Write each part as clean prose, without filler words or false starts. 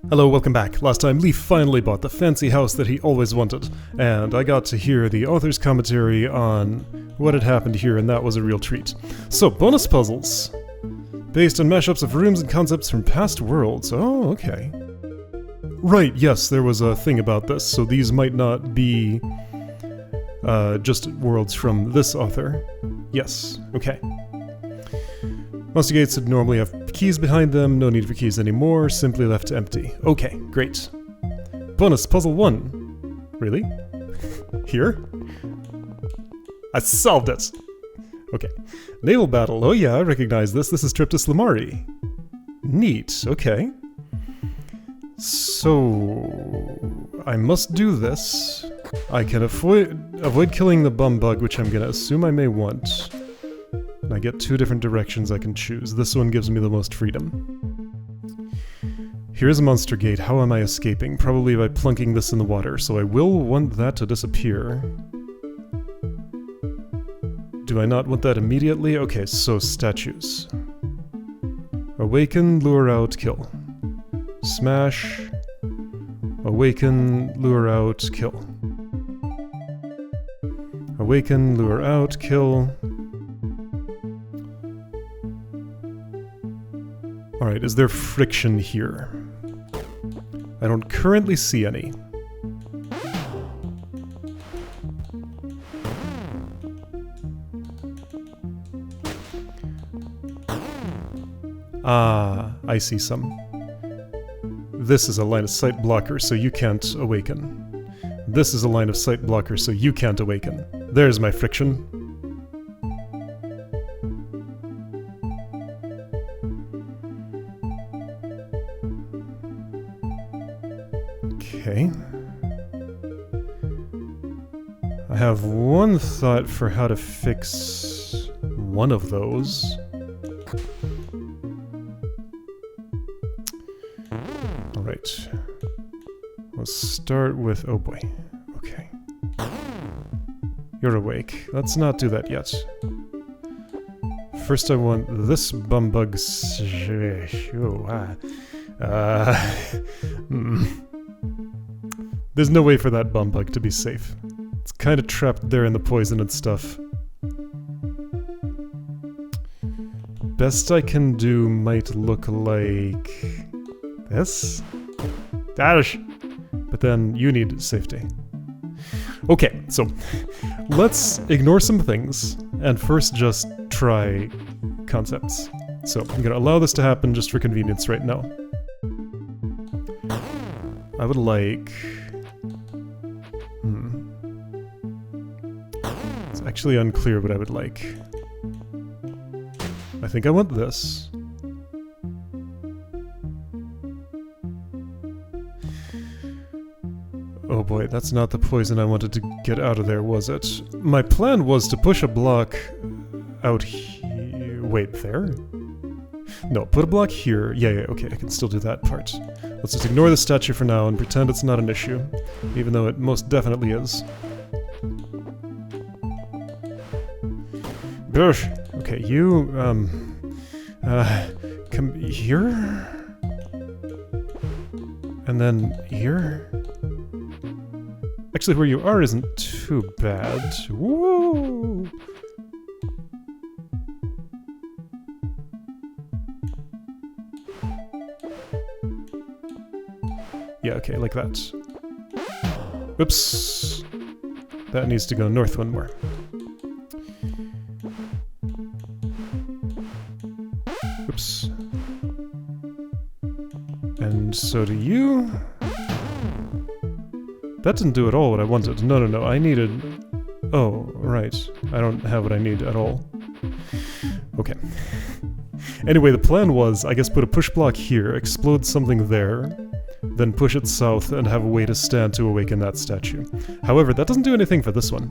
Hello, welcome back. Last time, Leaf finally bought the fancy house that he always wanted, and I got to hear the author's commentary on what had happened here, and that was a real treat. So, bonus puzzles. Based on mashups of rooms and concepts from past worlds. Oh, okay. Right, yes, there was a thing about this, so these might not be just worlds from this author. Yes, okay. Monster gates would normally have keys behind them, no need for keys anymore, simply left empty. Okay, great. Bonus puzzle 1. Really? Here? I solved it! Okay. Naval Battle, oh yeah, I recognize this. This is Triptus Lamari. Neat, okay. So... I must do this. I can avoid killing the bum bug, which I'm gonna assume I may want. And I get 2 different directions I can choose. This one gives me the most freedom. Here's a monster gate. How am I escaping? Probably by plunking this in the water, so I will want that to disappear. Do I not want that immediately? Okay, so statues. Awaken, lure out, kill. Smash. Awaken, lure out, kill. Awaken, lure out, kill. Alright, is there friction here? I don't currently see any. Ah, I see some. This is a line of sight blocker, so you can't awaken. This is a line of sight blocker, so you can't awaken. There's my friction. Okay. I have one thought for how to fix one of those. Alright. Let's start with... oh boy. Okay. You're awake. Let's not do that yet. First I want this bumbug... There's no way for that bumbug to be safe. It's kind of trapped there in the poison and stuff. Best I can do might look like... this? Dash! But then you need safety. Okay, so let's ignore some things and first just try concepts. So I'm gonna allow this to happen just for convenience right now. I would like... It's actually unclear what I would like. I think I want this. Oh boy, that's not the poison I wanted to get out of there, was it? My plan was to push a block out here. Wait, there? No, put a block here. Yeah, okay, I can still do that part. Let's just ignore the statue for now and pretend it's not an issue, even though it most definitely is. Bush! Okay, you, come here? And then here? Actually, where you are isn't too bad. Woo! Yeah, okay, like that. Oops. That needs to go north one more. Oops. And so do you. That didn't do at all what I wanted. No, I needed... oh, right. I don't have what I need at all. Okay. Anyway, the plan was, I guess, put a push block here, explode something there, then push it south and have a way to stand to awaken that statue. However, that doesn't do anything for this one.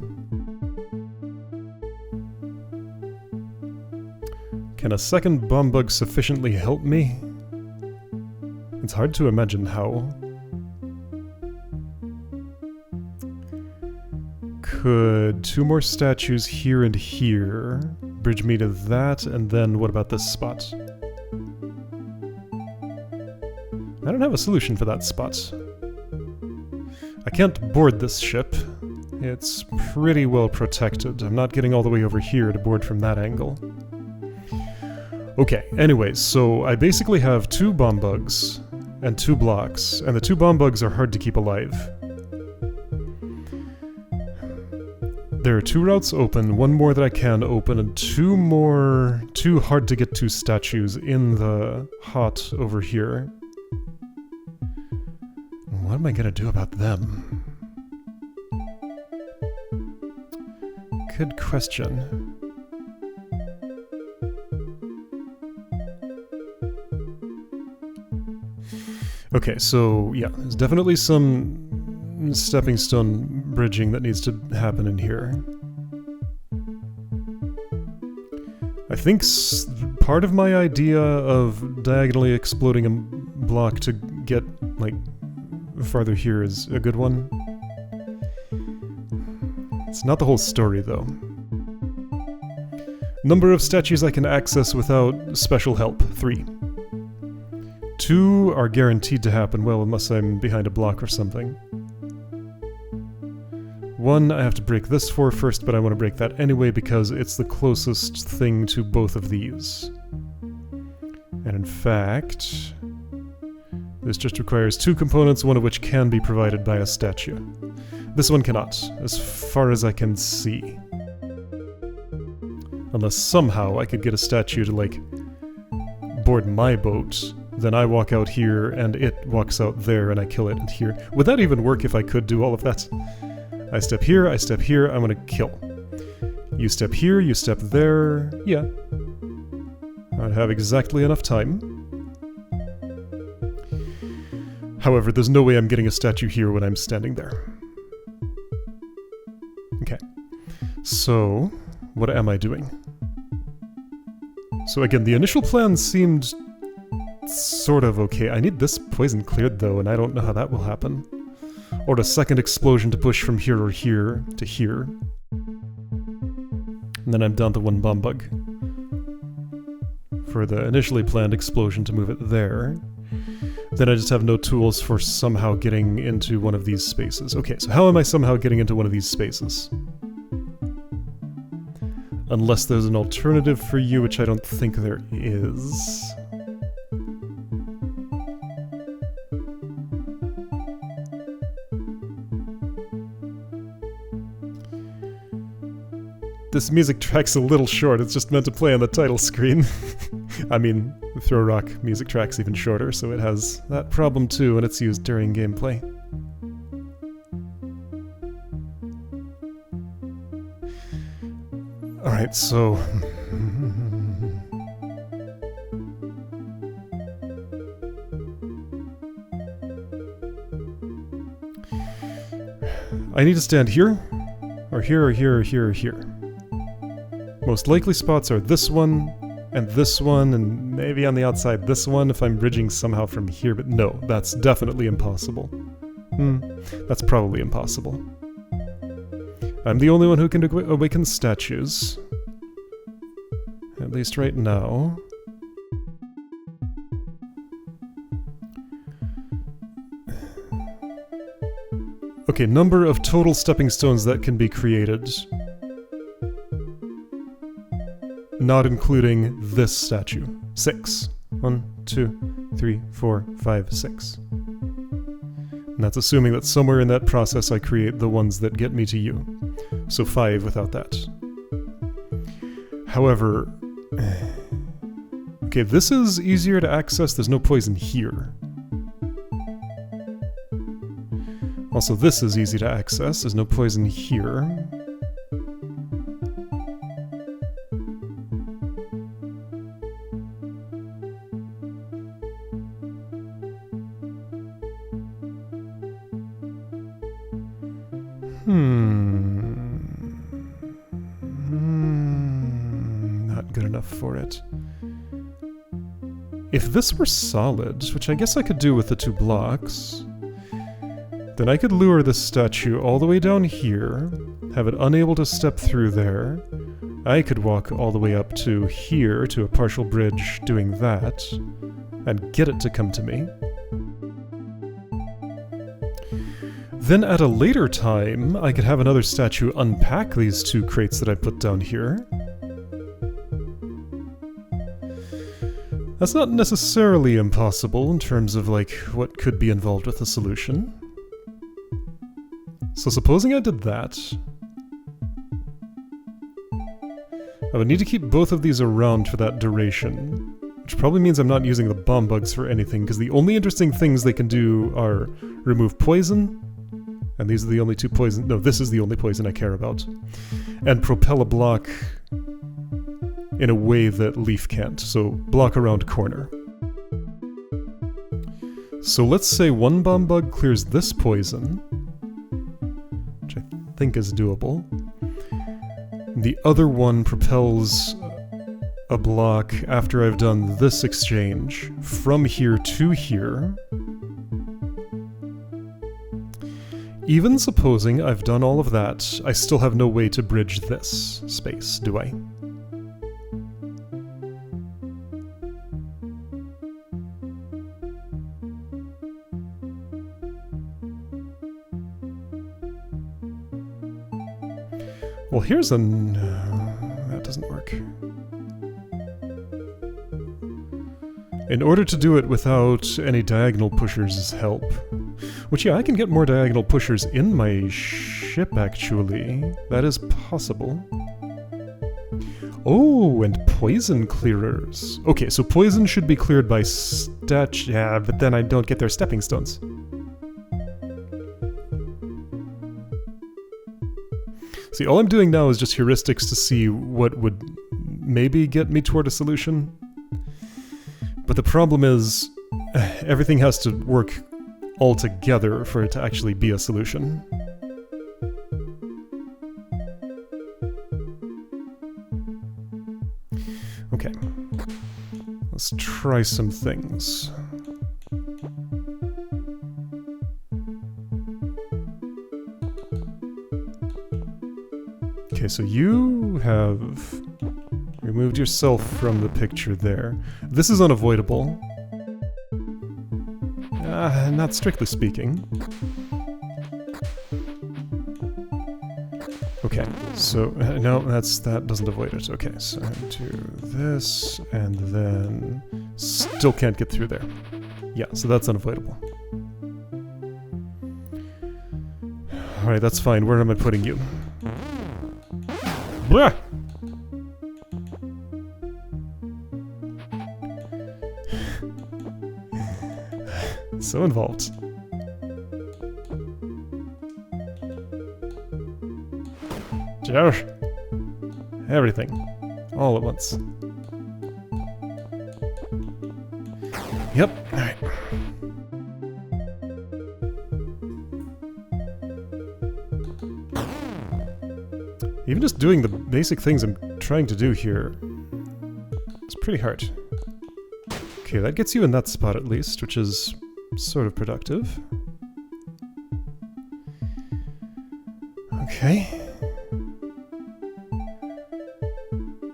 Can a second bomb bug sufficiently help me? It's hard to imagine how. Could 2 more statues here and here bridge me to that, and then what about this spot? I don't have a solution for that spot. I can't board this ship. It's pretty well protected. I'm not getting all the way over here to board from that angle. Okay, anyways, so I basically have 2 bomb bugs and 2 blocks, and the 2 bomb bugs are hard to keep alive. There are 2 routes open, 1 more that I can open, and 2 more... 2 hard-to-get-to statues in the hot over here. What am I gonna do about them? Good question. Okay, so yeah, there's definitely some stepping stone bridging that needs to happen in here. I think part of my idea of diagonally exploding a block to get, like, farther here is a good one. It's not the whole story, though. Number of statues I can access without special help, 3. 2 are guaranteed to happen, well, unless I'm behind a block or something. 1 I have to break this for first, but I want to break that anyway because it's the closest thing to both of these. And in fact, this just requires 2 components, one of which can be provided by a statue. This one cannot, as far as I can see. Unless somehow I could get a statue to, like, board my boat. Then I walk out here, and it walks out there, and I kill it here. Would that even work if I could do all of that? I step here, I'm gonna kill. You step here, you step there... yeah. I'd have exactly enough time. However, there's no way I'm getting a statue here when I'm standing there. Okay. So, what am I doing? So again, the initial plan seemed... sort of okay. I need this poison cleared though, and I don't know how that will happen. Or a second explosion to push from here or here to here. And then I'm down to 1 bomb bug. For the initially planned explosion to move it there. Then I just have no tools for somehow getting into one of these spaces. Okay, so how am I somehow getting into one of these spaces? Unless there's an alternative for you, which I don't think there is. This music track's a little short, it's just meant to play on the title screen. I mean, the Throw Rock music track's even shorter, so it has that problem too when it's used during gameplay. Alright, so... I need to stand here, or here, or here, or here, or here. Most likely spots are this one, and maybe on the outside this one if I'm bridging somehow from here, but no, that's definitely impossible. That's probably impossible. I'm the only one who can awaken statues. At least right now. Okay, number of total stepping stones that can be created. Not including this statue. 6. 1, 2, 3, 4, 5, 6. And that's assuming that somewhere in that process I create the ones that get me to you. So 5 without that. However... okay, this is easier to access, there's no poison here. Also, this is easy to access, there's no poison here. Not good enough for it. If this were solid, which I guess I could do with the 2 blocks, then I could lure this statue all the way down here, have it unable to step through there. I could walk all the way up to here, to a partial bridge, doing that, and get it to come to me. Then at a later time, I could have another statue unpack these two crates that I put down here. That's not necessarily impossible in terms of, like, what could be involved with the solution. So supposing I did that, I would need to keep both of these around for that duration, which probably means I'm not using the bomb bugs for anything, because the only interesting things they can do are remove poison, and these are the only two poison— no, this is the only poison I care about, and propel a block in a way that Leaf can't, so block around corner. So let's say one bomb bug clears this poison, which I think is doable. The other one propels a block after I've done this exchange from here to here. Even supposing I've done all of that, I still have no way to bridge this space, do I? Well, here's an... that doesn't work. In order to do it without any diagonal pushers' help... Which, yeah, I can get more diagonal pushers in my ship, actually. That is possible. Oh, and poison clearers. Okay, so poison should be cleared by yeah, but then I don't get their stepping stones. See, all I'm doing now is just heuristics to see what would maybe get me toward a solution. But the problem is, everything has to work all together for it to actually be a solution. Okay. Let's try some things. Okay, so you have removed yourself from the picture there. This is unavoidable. Not strictly speaking. Okay, so no, that doesn't avoid it. Okay, so I do this, and then still can't get through there. Yeah, so that's unavoidable. Alright, that's fine. Where am I putting you? Blah! So involved. Josh. Everything. All at once. Yep. Alright. Even just doing the basic things I'm trying to do here is pretty hard. Okay, that gets you in that spot at least, which is sort of productive. Okay.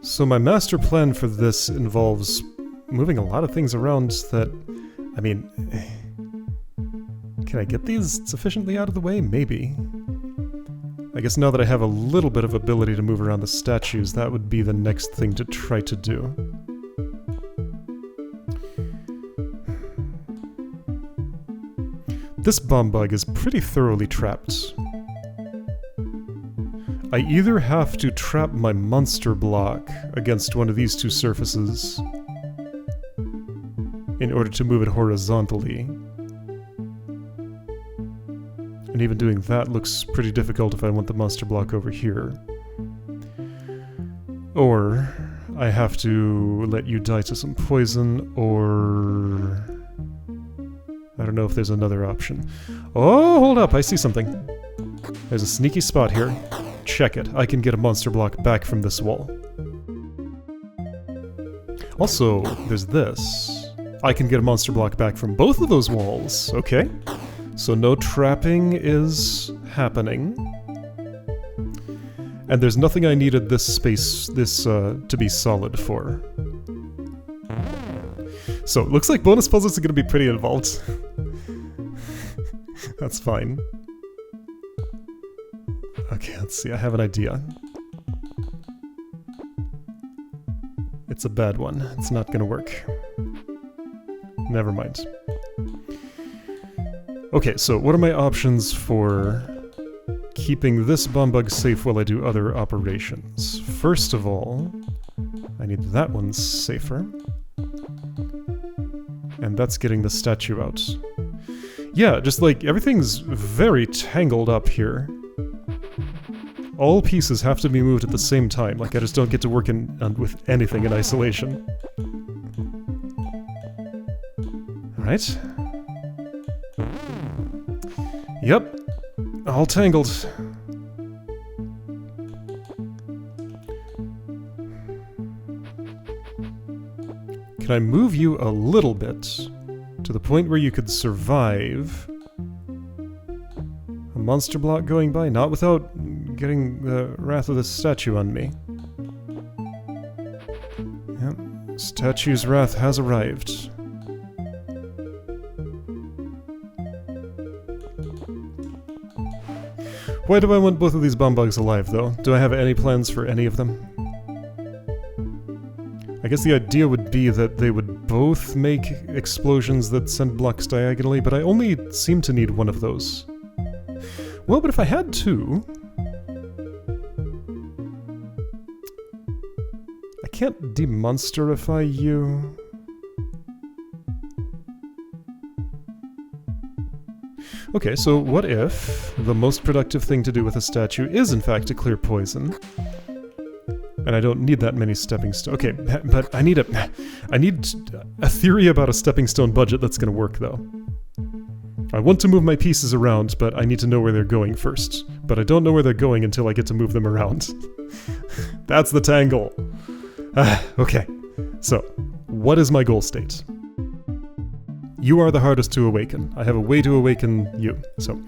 So my master plan for this involves moving a lot of things around that... I mean... Can I get these sufficiently out of the way? Maybe. I guess now that I have a little bit of ability to move around the statues, that would be the next thing to try to do. This bomb bug is pretty thoroughly trapped. I either have to trap my monster block against one of these two surfaces in order to move it horizontally. And even doing that looks pretty difficult if I want the monster block over here. Or I have to let you die to some poison, or... I don't know if there's another option. Oh, hold up, I see something. There's a sneaky spot here. Check it. I can get a monster block back from this wall. Also, there's this. I can get a monster block back from both of those walls. Okay. So no trapping is happening. And there's nothing I needed this space, to be solid for. So, it looks like bonus puzzles are going to be pretty involved. That's fine. Okay, let's see. I have an idea. It's a bad one. It's not gonna work. Never mind. Okay, so what are my options for keeping this bomb bug safe while I do other operations? First of all, I need that one safer. And that's getting the statue out. Yeah, just like, everything's very tangled up here. All pieces have to be moved at the same time, like I just don't get to work with anything in isolation. Alright. Yep. All tangled. Can I move you a little bit to the point where you could survive a monster block going by? Not without getting the wrath of the statue on me. Yep. Statue's wrath has arrived. Why do I want both of these bomb bugs alive, though? Do I have any plans for any of them? I guess the idea would be that they would both make explosions that send blocks diagonally, but I only seem to need one of those. Well, but if I had two... I can't demonsterify you... Okay, so what if the most productive thing to do with a statue is in fact to clear poison? And I don't need that many stepping stones. Okay, but I need a theory about a stepping stone budget that's gonna work, though. I want to move my pieces around, but I need to know where they're going first. But I don't know where they're going until I get to move them around. That's the tangle! Okay, so, what is my goal state? You are the hardest to awaken. I have a way to awaken you, so...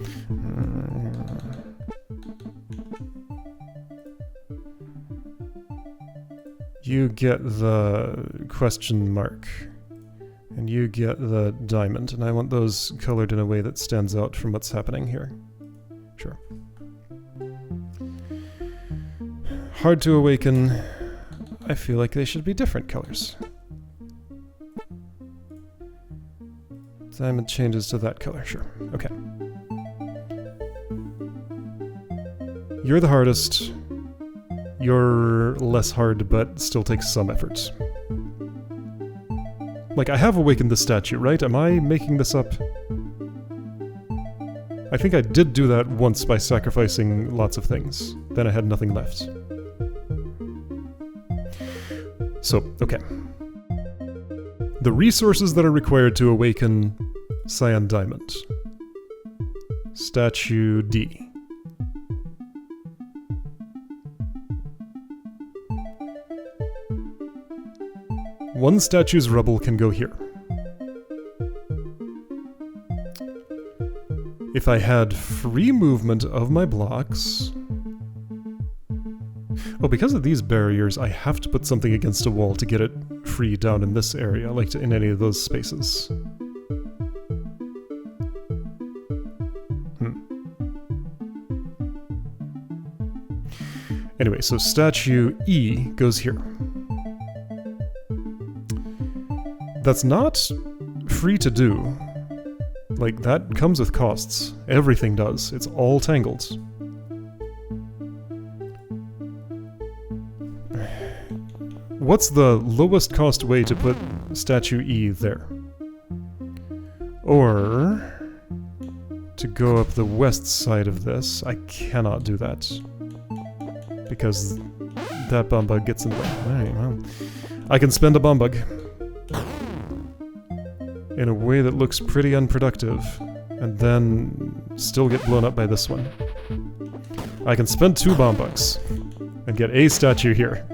You get the question mark. And you get the diamond, and I want those colored in a way that stands out from what's happening here. Sure. Hard to awaken. I feel like they should be different colors. Diamond changes to that color, sure. Okay. You're the hardest. You're less hard, but still takes some effort. Like, I have awakened the statue, right? Am I making this up? I think I did do that once by sacrificing lots of things. Then I had nothing left. So, okay. The resources that are required to awaken Cyan Diamond. Statue D. One statue's rubble can go here. If I had free movement of my blocks... Oh, because of these barriers, I have to put something against a wall to get it free down in this area, like in any of those spaces. Anyway, so statue E goes here. That's not free to do. Like, that comes with costs. Everything does. It's all tangled. What's the lowest cost way to put statue E there? Or... to go up the west side of this. I cannot do that. Because that bomb bug gets in the way. Alright, well... I can spend a bomb bug. In a way that looks pretty unproductive. And then... still get blown up by this one. I can spend 2 bomb bugs. And get a statue here.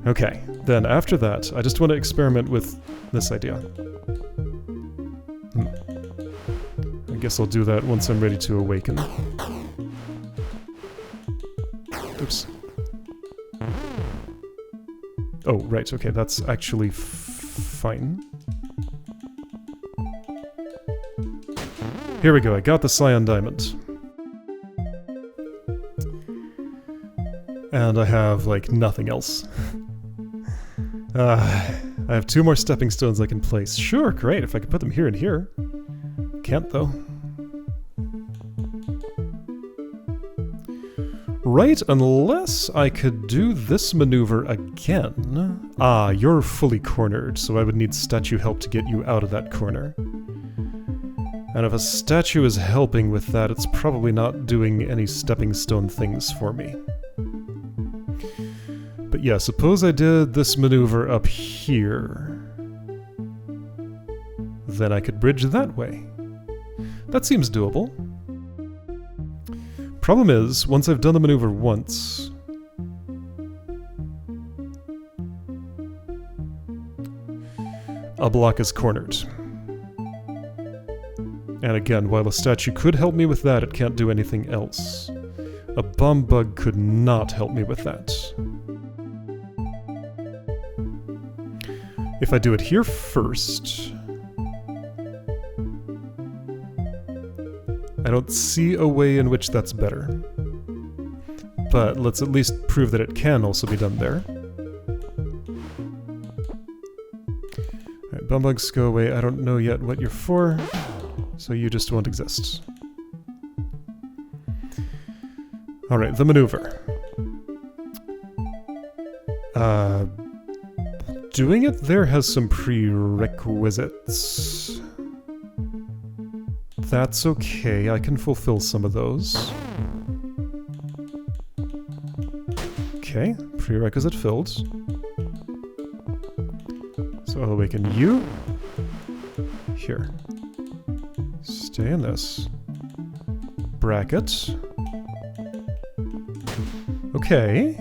Okay, then after that, I just want to experiment with this idea. I guess I'll do that once I'm ready to awaken. Oops. Oh, right, okay, that's actually fine. Here we go, I got the Cyan Diamond. And I have, like, nothing else. I have 2 more stepping stones I can place. Sure, great, if I could put them here and here. Can't, though. Right, unless I could do this maneuver again. Ah, you're fully cornered, so I would need statue help to get you out of that corner. And if a statue is helping with that, it's probably not doing any stepping stone things for me. But yeah, suppose I did this maneuver up here. Then I could bridge that way. That seems doable. Problem is, once I've done the maneuver once... a block is cornered. And again, while a statue could help me with that, it can't do anything else. A bomb bug could not help me with that. If I do it here first... I don't see a way in which that's better. But let's at least prove that it can also be done there. Alright, bumbugs, go away. I don't know yet what you're for, so you just won't exist. Alright, the maneuver. Doing it there has some prerequisites. That's okay, I can fulfill some of those. Okay, prerequisite filled. So I'll awaken you. Here. Stay in this. Bracket. Okay.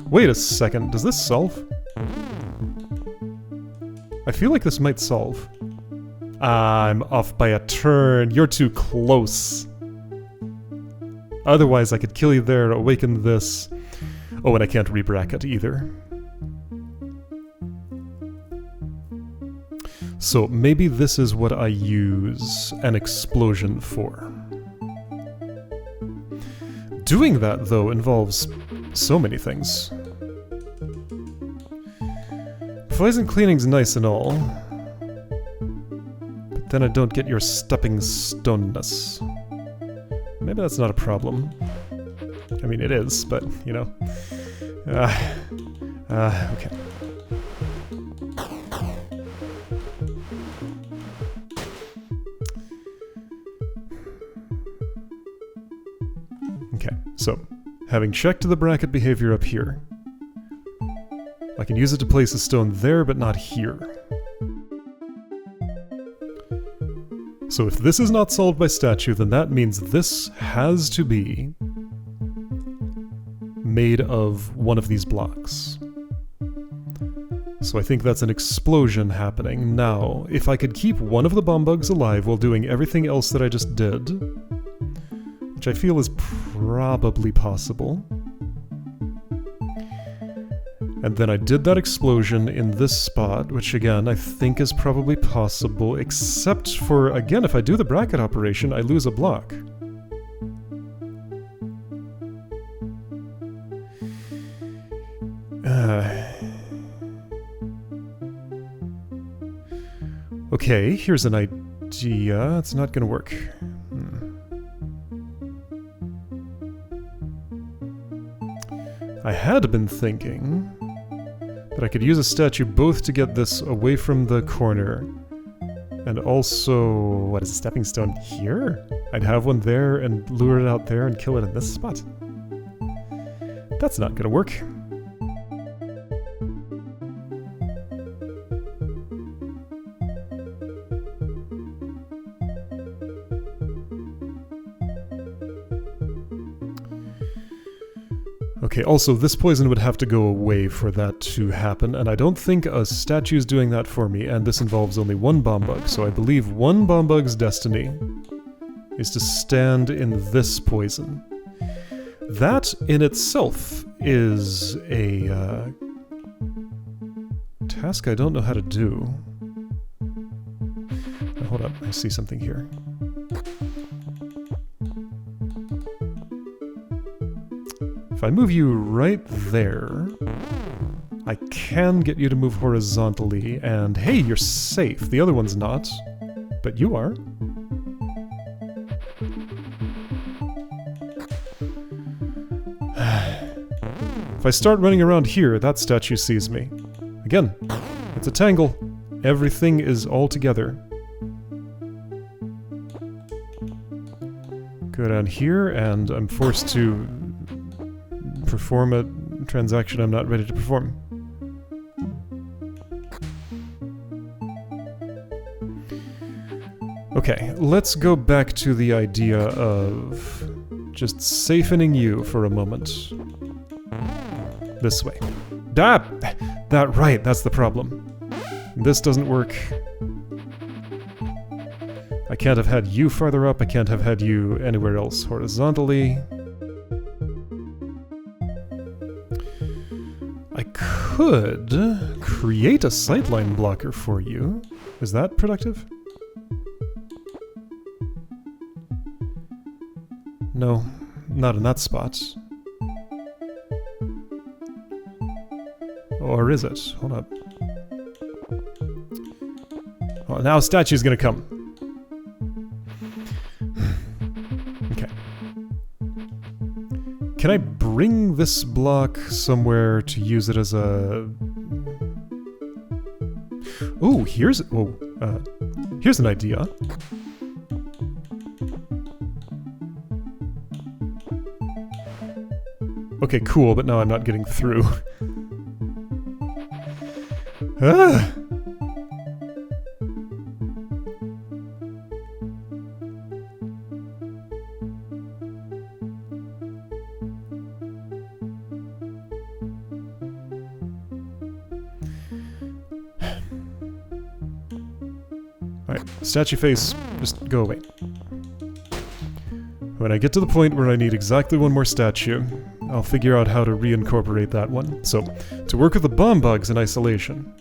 Wait a second, does this solve? I feel like this might solve. I'm off by a turn. You're too close. Otherwise, I could kill you there, awaken this. Oh, and I can't re-bracket either. So maybe this is what I use an explosion for. Doing that, though, involves so many things. Poison cleaning's nice and all, but then I don't get your stepping stoneness. Maybe that's not a problem. I mean, it is, but, you know. Okay. Okay, so, having checked the bracket behavior up here, I can use it to place a stone there, but not here. So if this is not solved by statue, then that means this has to be made of one of these blocks. So I think that's an explosion happening. Now, if I could keep one of the bomb bugs alive while doing everything else that I just did, which I feel is probably possible, and then I did that explosion in this spot, which again, I think is probably possible, except for, again, if I do the bracket operation, I lose a block. Okay, here's an idea. It's not gonna work. I had been thinking that I could use a statue both to get this away from the corner, and also... what is a stepping stone here? I'd have one there and lure it out there and kill it in this spot. That's not gonna work. Okay, also, this poison would have to go away for that to happen, and I don't think a statue's doing that for me, and this involves only one bomb bug, so I believe one bomb bug's destiny is to stand in this poison. That, in itself, is a task I don't know how to do. Now, hold up, I see something here. If I move you right there, I can get you to move horizontally, and hey, you're safe. The other one's not, but you are. If I start running around here, that statue sees me. Again, it's a tangle. Everything is all together. Go down here, and I'm forced to perform a transaction I'm not ready to perform. Okay, let's go back to the idea of just siphoning you for a moment. This way. That right, that's the problem. This doesn't work. I can't have had you farther up, I can't have had you anywhere else horizontally. I could create a sightline blocker for you. Is that productive? No, not in that spot. Or is it? Hold up. Oh, now a statue's gonna come. Okay. Can I bring this block somewhere to use it as a... Ooh, here's an idea. Okay, cool, but now I'm not getting through. Ah! Alright, statue face, just go away. When I get to the point where I need exactly one more statue, I'll figure out how to reincorporate that one. So, to work with the bomb bugs in isolation.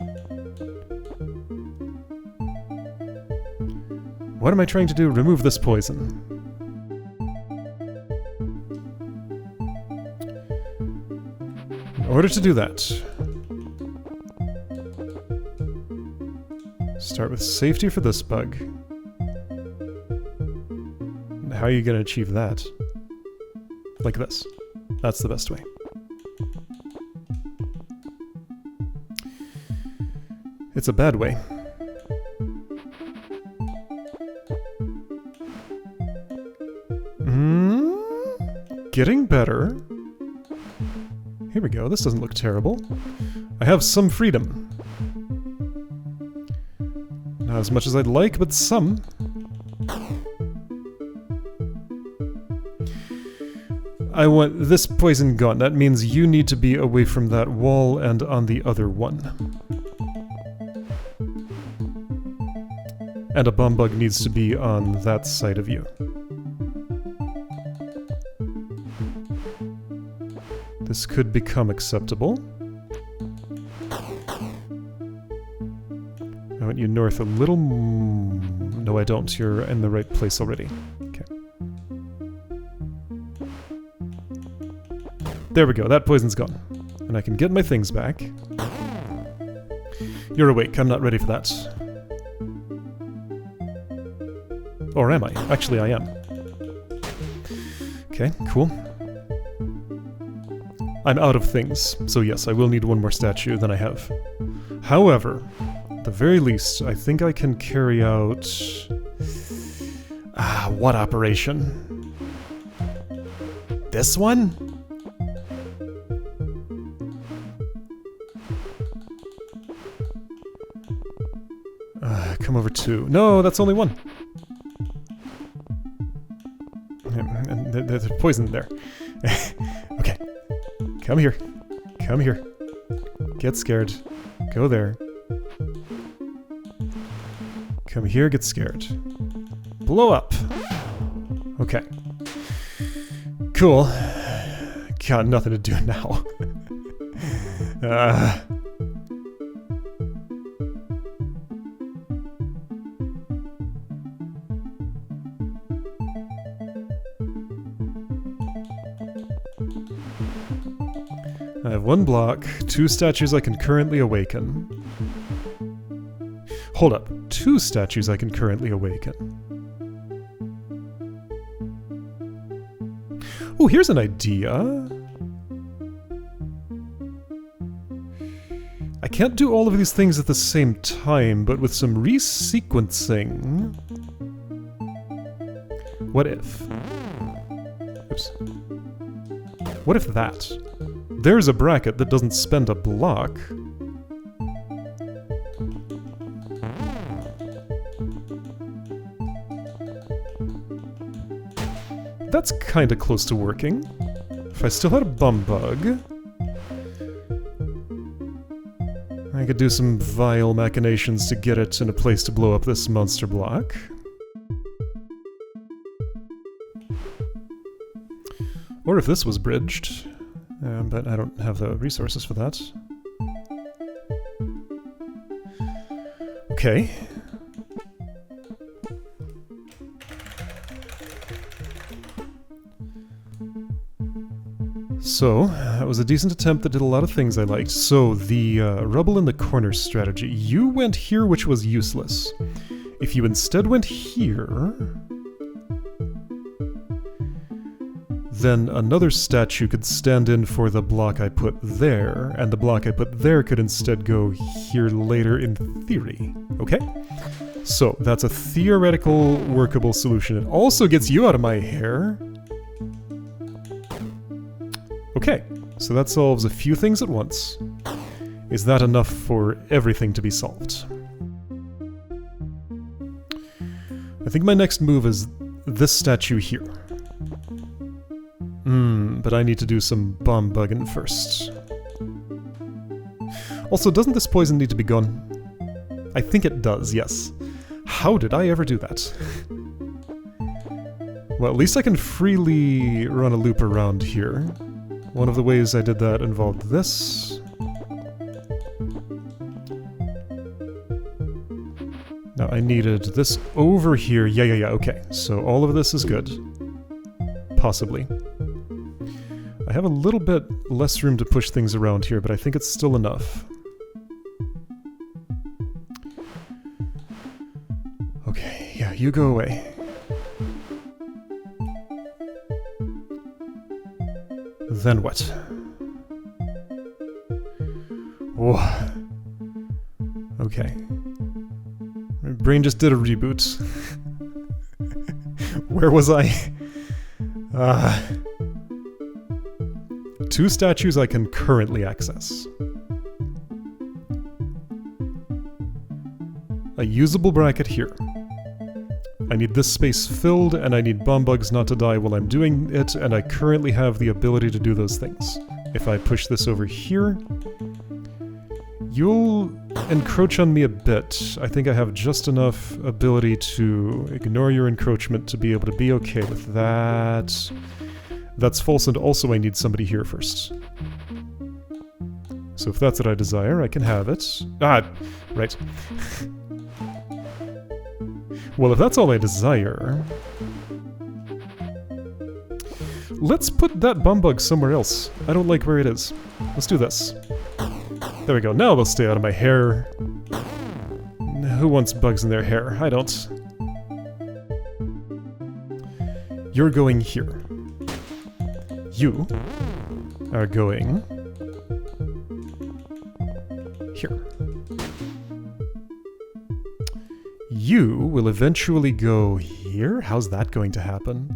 What am I trying to do? Remove this poison. In order to do that, start with safety for this bug. How are you going to achieve that? Like this. That's the best way. It's a bad way. Getting better. Here we go, this doesn't look terrible. I have some freedom. Not as much as I'd like, but some. I want this poison gone. That means you need to be away from that wall and on the other one. And a bomb bug needs to be on that side of you. This could become acceptable. I want you north a little... No, I don't. You're in the right place already. Okay. There we go. That poison's gone. And I can get my things back. You're awake. I'm not ready for that. Or am I? Actually, I am. Okay, cool. I'm out of things, so yes, I will need one more statue than I have. However, at the very least, I think I can carry out... what operation? This one? Come over two. No, that's only one. And there's poison there. Okay. Come here. Come here. Get scared. Go there. Come here, get scared. Blow up. Okay. Cool. Got nothing to do now. I have 1 block, 2 statues I can currently awaken. Hold up, 2 statues I can currently awaken. Oh, here's an idea. I can't do all of these things at the same time, but with some resequencing... What if? Oops. What if that? There's a bracket that doesn't spend a block. That's kinda close to working. If I still had a bum bug... I could do some vile machinations to get it in a place to blow up this monster block. Or if this was bridged. But I don't have the resources for that. Okay. So, that was a decent attempt that did a lot of things I liked. So, the rubble in the corner strategy. You went here, which was useless. If you instead went here... then another statue could stand in for the block I put there, and the block I put there could instead go here later in theory. Okay? So, that's a theoretical, workable solution. It also gets you out of my hair. Okay, so that solves a few things at once. Is that enough for everything to be solved? I think my next move is this statue here. But I need to do some bomb bugging first. Also, doesn't this poison need to be gone? I think it does, yes. How did I ever do that? Well, at least I can freely run a loop around here. One of the ways I did that involved this. Now I needed this over here. Yeah, okay. So all of this is good. Possibly. I have a little bit less room to push things around here, but I think it's still enough. Okay, yeah, you go away. Then what? Whoa. Okay. My brain just did a reboot. Where was I? 2 statues I can currently access. A usable bracket here. I need this space filled, and I need bomb bugs not to die while I'm doing it, and I currently have the ability to do those things. If I push this over here, you'll encroach on me a bit. I think I have just enough ability to ignore your encroachment to be able to be okay with that. That's false, and also I need somebody here first. So if that's what I desire, I can have it. Ah, right. Well, if that's all I desire... let's put that bum bug somewhere else. I don't like where it is. Let's do this. There we go. Now they'll stay out of my hair. Who wants bugs in their hair? I don't. You're going here. You are going here. You will eventually go here? How's that going to happen?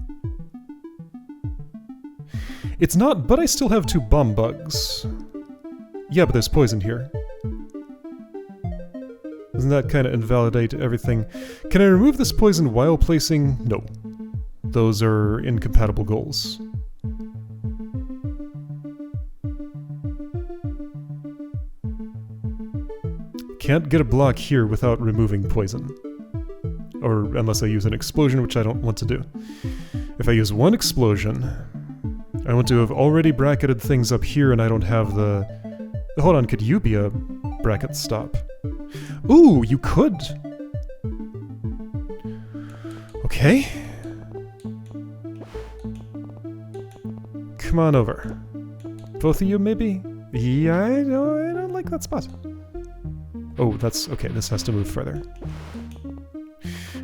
It's not, but I still have 2 bomb bugs. Yeah, but there's poison here. Doesn't that kind of invalidate everything? Can I remove this poison while placing? No. Those are incompatible goals. Can't get a block here without removing poison. Or unless I use an explosion, which I don't want to do. If I use 1 explosion, I want to have already bracketed things up here and I don't have the... Hold on, could you be a bracket stop? Ooh, you could! Okay. Come on over. Both of you, maybe? Yeah, I don't like that spot. Oh, that's... okay, this has to move further.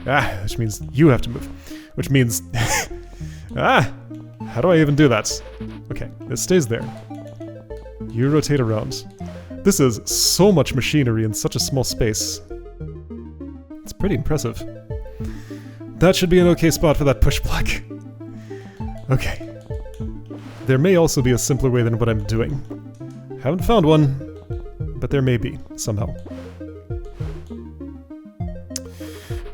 Ah, which means you have to move. Which means... ah! How do I even do that? Okay, it stays there. You rotate around. This is so much machinery in such a small space. It's pretty impressive. That should be an okay spot for that push block. Okay. There may also be a simpler way than what I'm doing. Haven't found one, but there may be, somehow.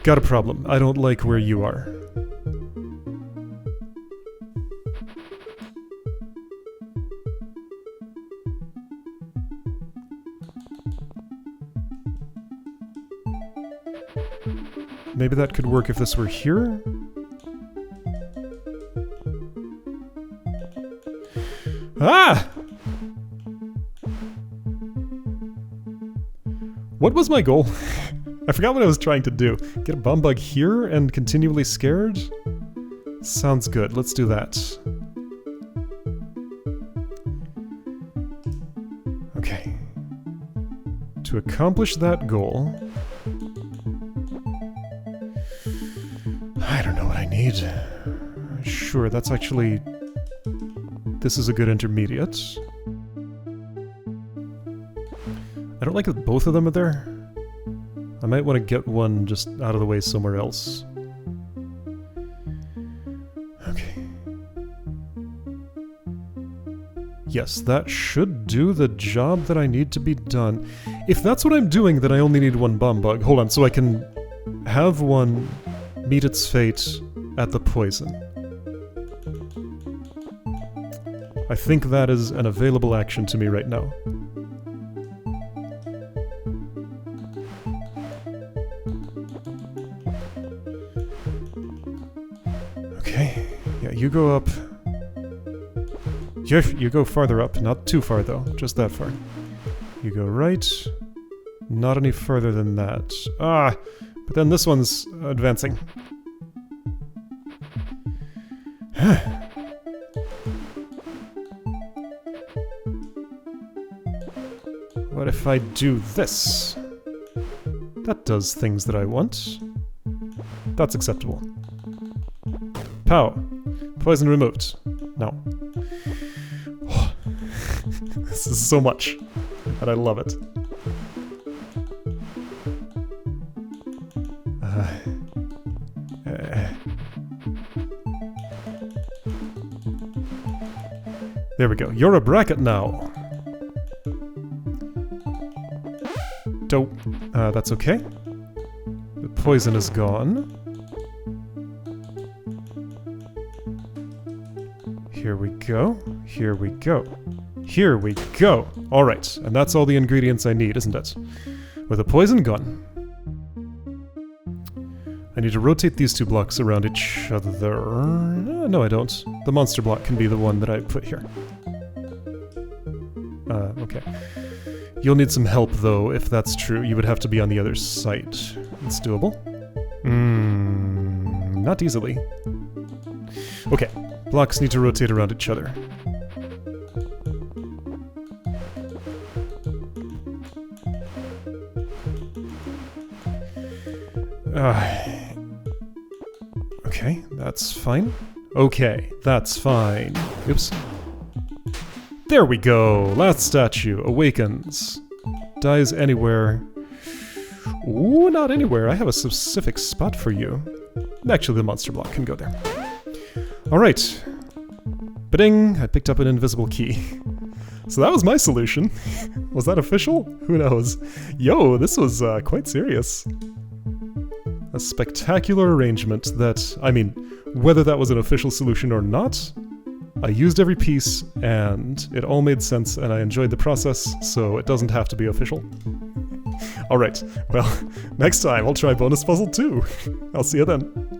Got a problem. I don't like where you are. Maybe that could work if this were here? Ah! What was my goal? I forgot what I was trying to do. Get a bomb bug here and continually scared? Sounds good. Let's do that. Okay. To accomplish that goal... I don't know what I need. Sure, that's actually... This is a good intermediate. I don't like that both of them are there. I might want to get one just out of the way somewhere else. Okay. Yes, that should do the job that I need to be done. If that's what I'm doing, then I only need one bomb bug. Hold on, so I can have one meet its fate at the poison. I think that is an available action to me right now. Okay, yeah, you go up. You go farther up, not too far though, just that far. You go right, not any further than that. Ah, but then this one's advancing. What if I do this? That does things that I want. That's acceptable. Pow! Poison removed. No. This is so much, and I love it. There we go. You're a bracket now. Dope. That's okay. The poison is gone. Here we go. Here we go. Here we go! Alright, and that's all the ingredients I need, isn't it? With a poison gun. I need to rotate these two blocks around each other. No, I don't. The monster block can be the one that I put here. Okay. You'll need some help, though, if that's true. You would have to be on the other side. It's doable. Not easily. Okay, blocks need to rotate around each other. Okay, that's fine. Okay, that's fine. Oops. There we go! Last statue awakens. Dies anywhere. Ooh, not anywhere. I have a specific spot for you. Actually, the monster block can go there. Alright. Ba-ding! I picked up an invisible key. So that was my solution. Was that official? Who knows? Yo, this was quite serious. A spectacular arrangement that, I mean, whether that was an official solution or not, I used every piece, and it all made sense, and I enjoyed the process, so it doesn't have to be official. Alright, well, next time I'll try Bonus Puzzle 2. I'll see you then.